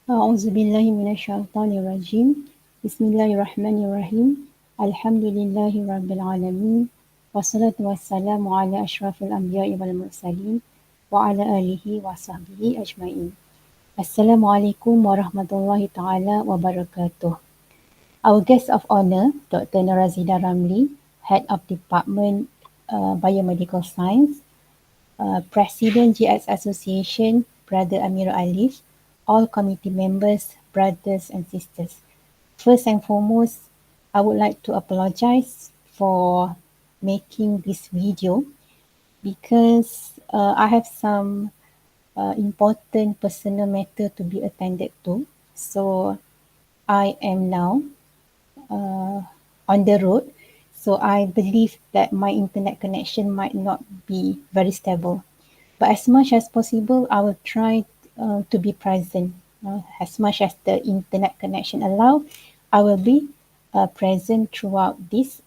أعوذ بالله من الشيطان الرجيم بسم الله الرحمن الرحيم الحمد لله رب العالمين والصلاة والسلام على أشرف الأنبياء والمرسلين وعلى آله وصحبه أجمعين. السلام عليكم ورحمة الله تعالى وبركاته. Our guest of honor, Dr. Norazida Ramli, Head of Department Biomedical Science, President GX Association, Brother Amir Alif, all committee members, brothers and sisters. First and foremost, I would like to apologize for making this video because I have some important personal matter to be attended to. So I am now uh, on the road. So I believe that my internet connection might not be very stable. But as much as possible, I will try to be present. As much as the internet connection allow, I will be present throughout this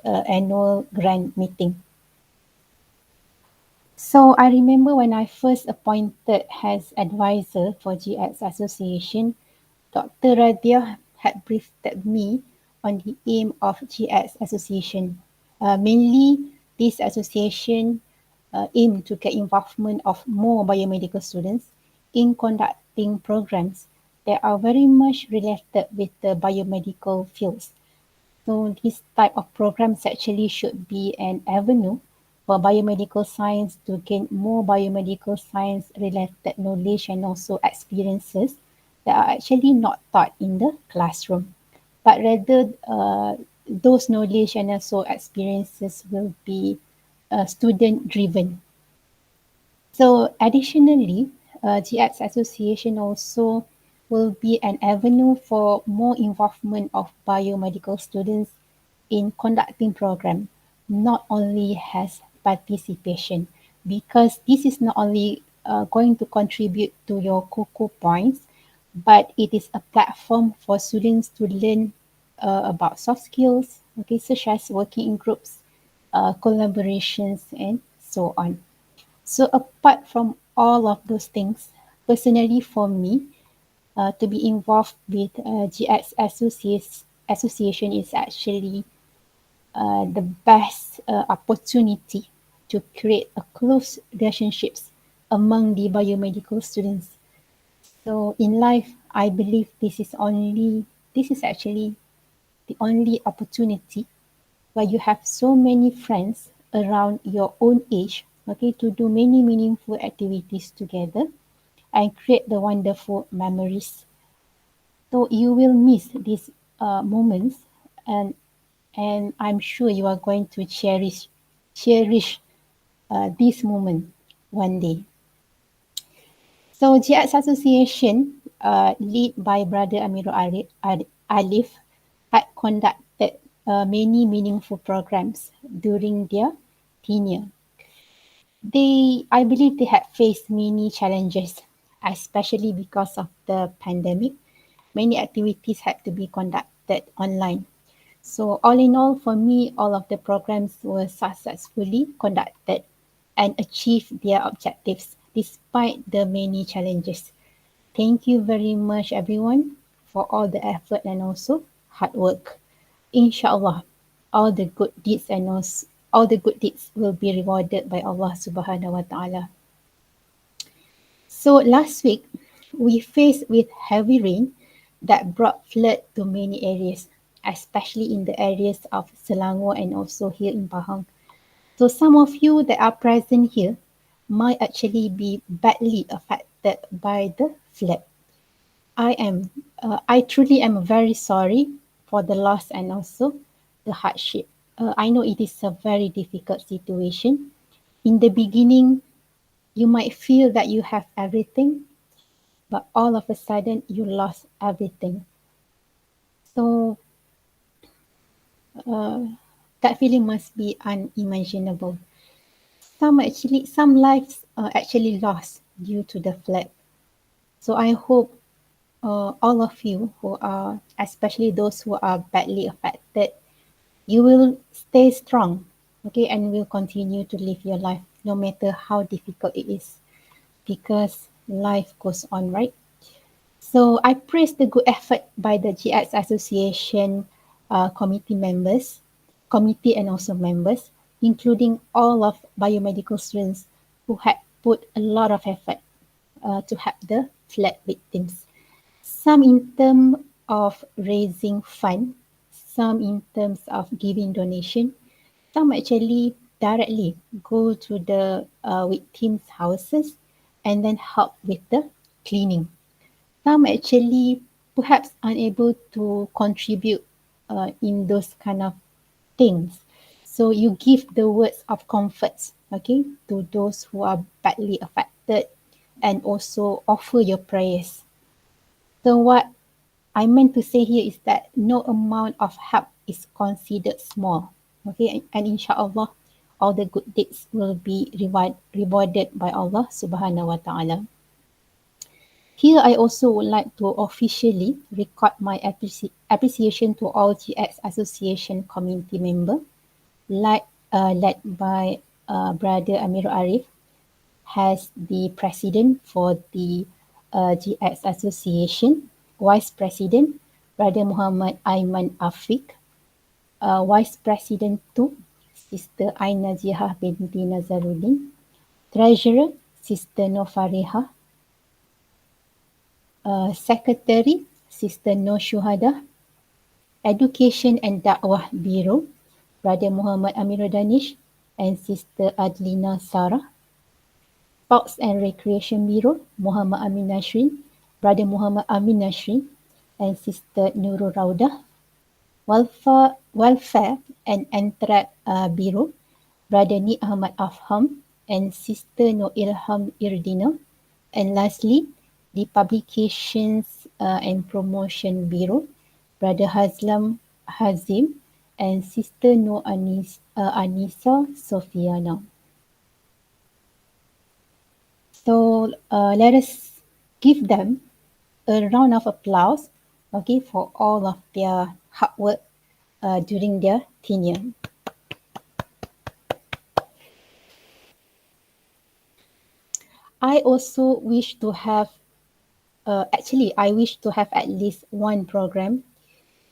annual grand meeting. So I remember when I first appointed as advisor for GX Association, Dr. Radia had briefed me on the aim of GX Association. Mainly, this association aim to get involvement of more biomedical students in conducting programs that are very much related with the biomedical fields. So this type of programs actually should be an avenue for biomedical science to gain more biomedical science related knowledge and also experiences that are actually not taught in the classroom, but rather those knowledge and also experiences will be student driven. So additionally, GX Association also will be an avenue for more involvement of biomedical students in conducting program, not only has participation, because this is not only going to contribute to your COCO points, but it is a platform for students to learn about soft skills, okay, such as working in groups, collaborations, and so on. So apart from all of those things, personally for me, to be involved with GX Association is actually the best opportunity to create a close relationships among the biomedical students. So in life, I believe this is actually the only opportunity where you have so many friends around your own age, okay, to do many meaningful activities together and create the wonderful memories. So you will miss these moments, and I'm sure you are going to cherish this moment one day. So GX Association, led by Brother Alif, had conducted many meaningful programs during their tenure. I believe they had faced many challenges, especially because of the pandemic. Many activities had to be conducted online. So all in all, for me, all of the programs were successfully conducted and achieved their objectives despite the many challenges. Thank you very much, everyone, for all the effort and also hard work. Inshallah, all the good deeds and also all the good deeds will be rewarded by Allah Subhanahu wa Taala. So last week, we faced with heavy rain that brought flood to many areas, especially in the areas of Selangor and also here in Pahang. So some of you that are present here might actually be badly affected by the flood. I truly am very sorry for the loss and also the hardship. I know it is a very difficult situation. In the beginning, you might feel that you have everything, but all of a sudden you lost everything. So uh, that feeling must be unimaginable. Some lives are actually lost due to the flood. So I hope all of you who are, especially those who are badly affected, you will stay strong, and will continue to live your life no matter how difficult it is, because life goes on, right? So I praise the good effort by the GX Association committee and also members, including all of biomedical students who had put a lot of effort to help the flood victims. Some in terms of raising fund, some in terms of giving donation, some actually directly go to the victims' houses and then help with the cleaning. Some actually perhaps unable to contribute in those kind of things. So you give the words of comfort, okay, to those who are badly affected and also offer your prayers. So what I meant to say here is that no amount of help is considered small. Okay, and inshallah, all the good deeds will be rewarded by Allah Subhanahu wa Taala. Here, I also would like to officially record my appreciation to all GX Association community member, like led by Brother Amirul Arif, as the president for the GX Association, Vice President Brother Muhammad Aiman Afiq, Vice President 2 Sister Aina Jihah binti Nazaruddin, Treasurer Sister Nofariha, Secretary Sister Nur Shuhada, Education and Dakwah Bureau Brother Muhammad Amirul Danish and Sister Adlina Sarah, Parks and Recreation Bureau Muhammad Amin Nasrin, Brother Muhammad Amin Nasrin and Sister Nurul Raudah, Welfare and Entrat Bureau Brother Ni Ahmad Afham and Sister Nur Ilham Irdina, and lastly the Publications and Promotion Bureau Brother Hazlam Hazim and Sister Nur Anisa Sofiana. So let us give them a round of applause, okay, for all of their hard work during their tenure. I also wish to have, I wish to have at least one program,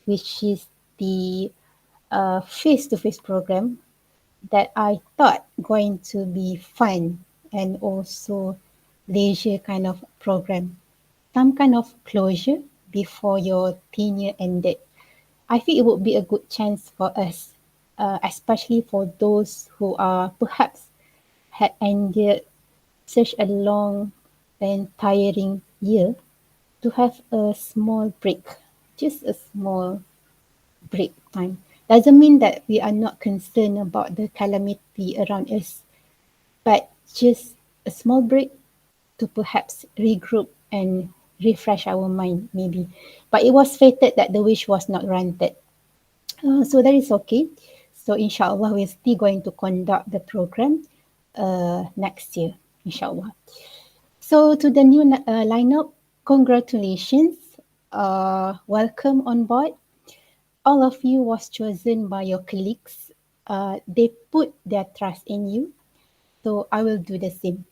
which is the face-to-face program that I thought going to be fun and also leisure kind of program. Some kind of closure before your tenure ended. I think it would be a good chance for us, especially for those who are perhaps had ended such a long and tiring year to have a small break, just a small break time. Doesn't mean that we are not concerned about the calamity around us, but just a small break to perhaps regroup and refresh our mind, maybe. But it was fated that the wish was not granted. So that is okay. So inshallah, we're still going to conduct the program next year, inshallah. So to the new lineup, congratulations. Welcome on board. All of you was chosen by your colleagues. They put their trust in you. So I will do the same.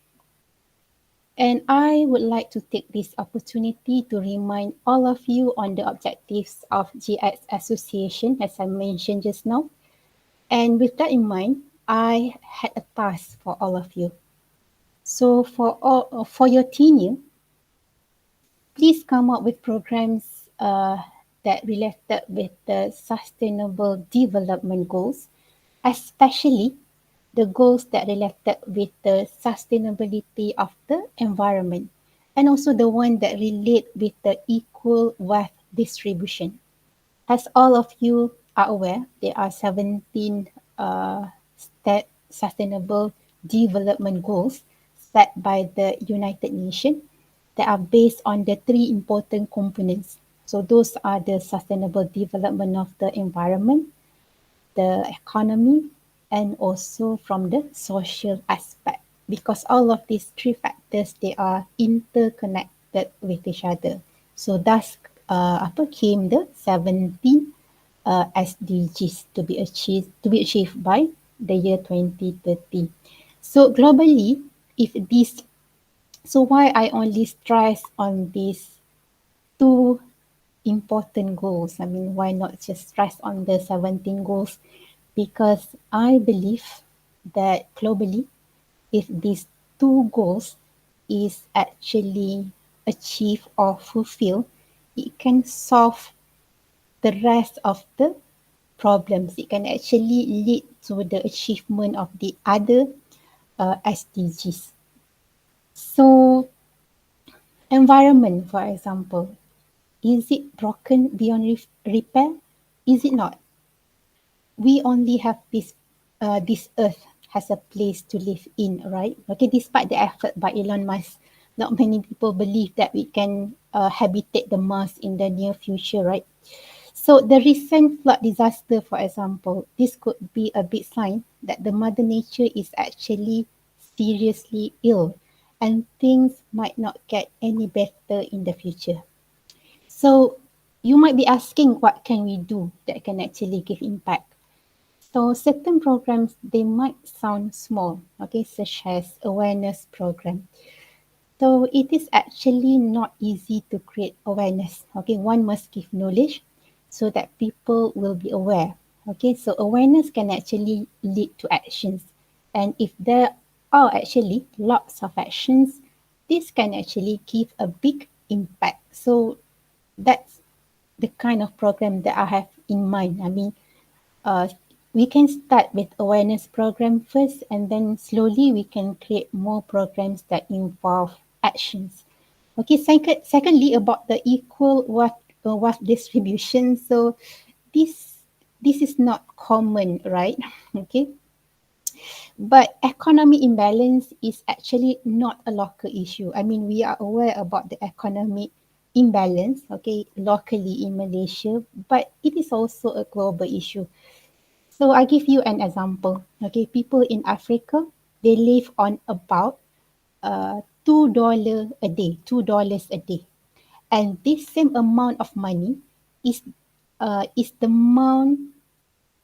And I would like to take this opportunity to remind all of you on the objectives of GX Association, as I mentioned just now. And with that in mind, I had a task for all of you. So for your tenure, please come up with programs that related with the sustainable development goals, especially the goals that related with the sustainability of the environment, and also the one that relate with the equal wealth distribution. As all of you are aware, there are 17 sustainable development goals set by the United Nations that are based on the three important components. So those are the sustainable development of the environment, the economy, and also from the social aspect, because all of these three factors, they are interconnected with each other. So thus came the 17 SDGs to be achieved by the year 2030. So globally, if these So why I only stress on these two important goals? I mean, why not just stress on the 17 goals? Because I believe that globally, if these two goals is actually achieved or fulfilled, it can solve the rest of the problems. It can actually lead to the achievement of the other SDGs. So, environment, for example, is it broken beyond repair? Is it not? We only have this earth has a place to live in, right? Okay, despite the effort by Elon Musk, not many people believe that we can habitate the Mars in the near future, right? So the recent flood disaster, for example, this could be a big sign that the Mother Nature is actually seriously ill and things might not get any better in the future. So you might be asking, what can we do that can actually give impact? So certain programs, they might sound small, okay, such as awareness program. So it is actually not easy to create awareness. Okay, one must give knowledge so that people will be aware. Okay, so awareness can actually lead to actions. And if there are actually lots of actions, this can actually give a big impact. So that's the kind of program that I have in mind. I mean, uh, we can start with awareness program first, and then slowly we can create more programs that involve actions. Okay, secondly, about the equal wealth distribution. So this this is not common, right? Okay, but economic imbalance is actually not a local issue. I mean, we are aware about the economic imbalance, okay, locally in Malaysia, but it is also a global issue. So I give you an example. Okay, people in Africa, they live on about $2 a day, $2 a day, and this same amount of money is is the amount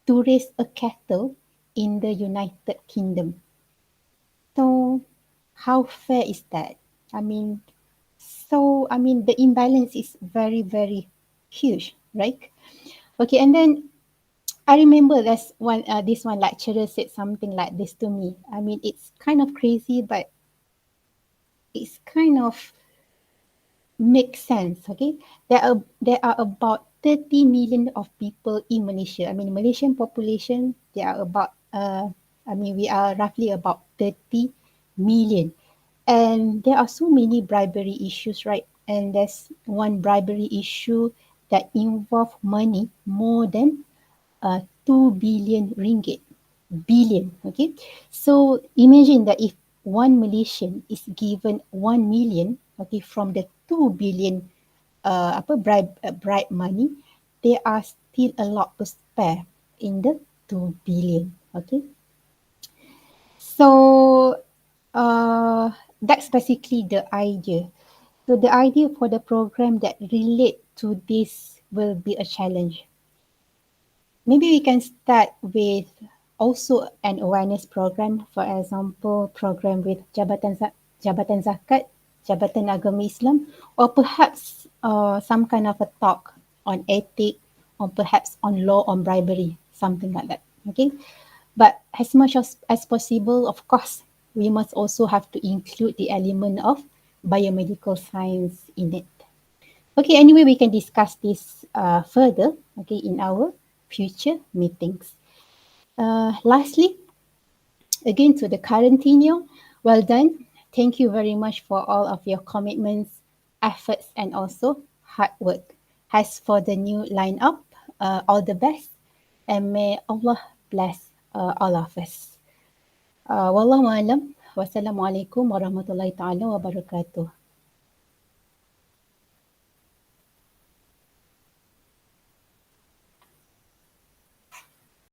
to raise a cattle in the United Kingdom. So how fair is that? I mean, the imbalance is very very huge, right? Okay, and then I remember this one lecturer said something like this to me. I mean, it's kind of crazy, but it's kind of makes sense. Okay, there are about 30 million of people in Malaysia. I mean, Malaysian population, there are about we are roughly about 30 million, and there are so many bribery issues, right? And there's one bribery issue that involve money more than 2 billion ringgit. Billion, okay? So imagine that if one Malaysian is given 1 million, okay, from the 2 billion bribe money, there are still a lot to spare in the 2 billion, okay? So that's basically the idea. So the idea for the program that relate to this will be a challenge. Maybe we can start with also an awareness program, for example, program with Jabatan Zakat, Jabatan Agama Islam, or perhaps some kind of a talk on ethic, or perhaps on law on bribery, something like that. Okay, but as much as possible, of course, we must also have to include the element of biomedical science in it. Okay, anyway, we can discuss this further, okay, in our future meetings. Lastly, again to the current tenure, well done. Thank you very much for all of your commitments, efforts, and also hard work. As for the new lineup, all the best, and may Allah bless all of us. Wallahu alam. Wassalamualaikum warahmatullahi taala wabarakatuh.